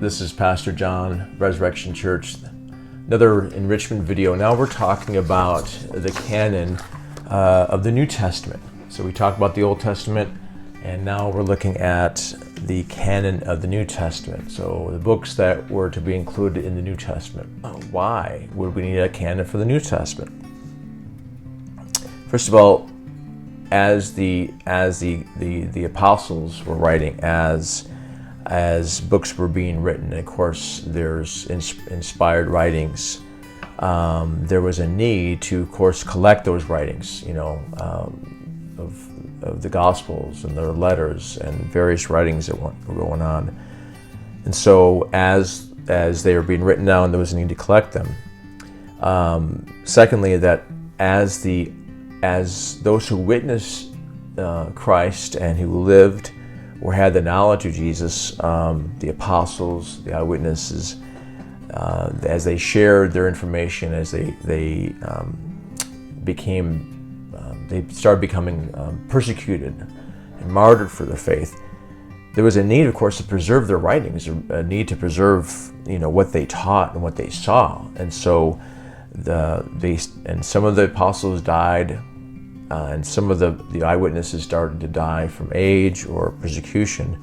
This is Pastor John, Resurrection Church. Another enrichment video. Now we're talking about the canon of the New Testament. So we talked about the Old Testament, and now we're looking at the canon of the New Testament. So the books that were to be included in the New Testament. Why would we need a canon for the New Testament? First of all, as the apostles were writing, as books were being written, and of course there's inspired writings, there was a need to, of course, collect those writings, of the Gospels and their letters and various writings that were going on. And so as they were being written down, there was a need to collect them. Secondly, that as those who witnessed Christ and who lived or had the knowledge of Jesus, the apostles, the eyewitnesses, as they shared their information, as they started becoming persecuted and martyred for their faith, there was a need, of course, to preserve their writings, a need to preserve, what they taught and what they saw. And so some of the apostles died, and some of the eyewitnesses started to die from age or persecution.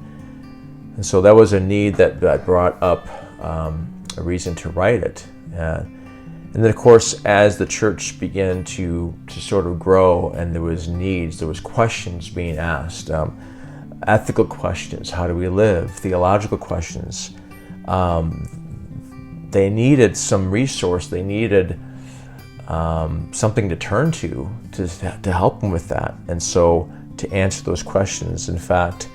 And so that was a need that brought up a reason to write it. And then, of course, as the church began to sort of grow, and there was needs, there was questions being asked, ethical questions, how do we live, theological questions. They needed some resource, they needed something to turn to help them with that. And so to answer those questions, in fact,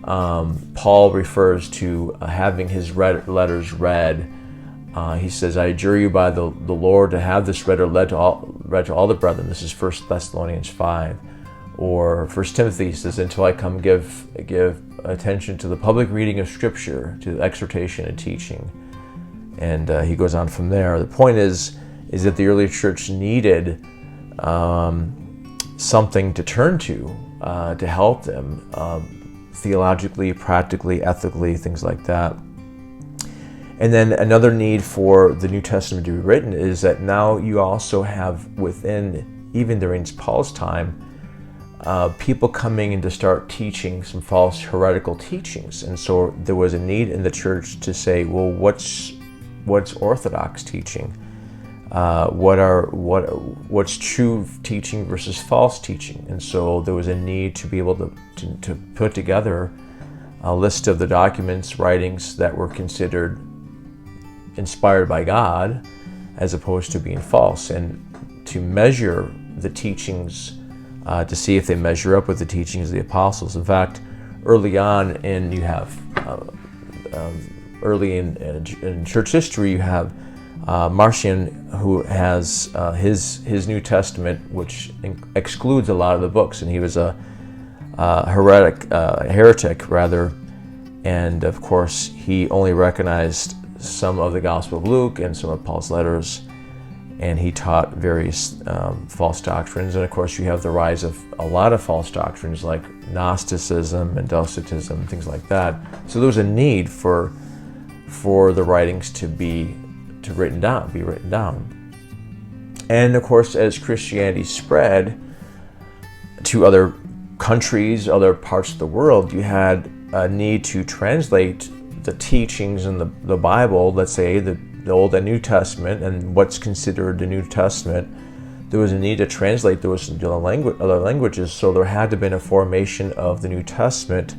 Paul refers to having his letters read. He says, I adjure you by the Lord to have this read to all the brethren. This is 1 Thessalonians 5. Or 1 Timothy says, until I come give attention to the public reading of Scripture, to exhortation and teaching. And he goes on from there. The point is that the early church needed something to turn to help them theologically, practically, ethically, things like that. And then another need for the New Testament to be written is that now you also have within, even during Paul's time, people coming in to start teaching some false heretical teachings. And so there was a need in the church to say, well, what's orthodox teaching? What's true teaching versus false teaching? And so there was a need to be able to put together a list of the documents, writings that were considered inspired by God as opposed to being false, and to measure the teachings to see if they measure up with the teachings of the apostles. In fact, early on in church history, you have Marcion, who has his New Testament, which excludes a lot of the books, and he was a heretic rather, and of course he only recognized some of the Gospel of Luke and some of Paul's letters, and he taught various false doctrines. And of course you have the rise of a lot of false doctrines like Gnosticism and Docetism, things like that. So there was a need for the writings to be written down. And of course, as Christianity spread to other countries, other parts of the world, you had a need to translate the teachings in the Bible, let's say the Old and New Testament, and what's considered the New Testament. There was a need to translate those into other languages, so there had to have been a formation of the New Testament,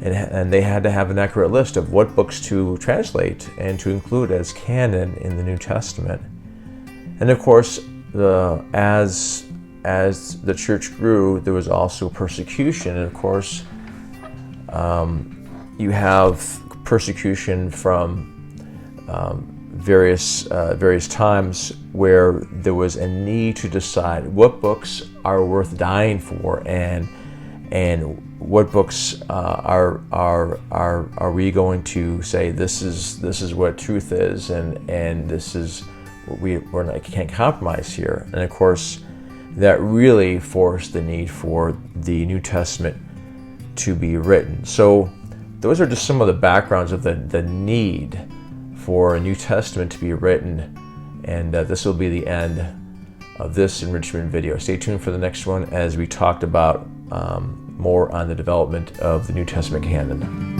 and they had to have an accurate list of what books to translate and to include as canon in the New Testament. And of course, as the church grew, there was also persecution, and of course, you have persecution from various times where there was a need to decide what books are worth dying for, and what books are we going to say this is what truth is, and this is what we can't compromise here. And of course, that really forced the need for the New Testament to be written. So those are just some of the backgrounds of the need for a New Testament to be written. And this will be the end of this enrichment video. Stay tuned for the next one as we talked about more on the development of the New Testament canon.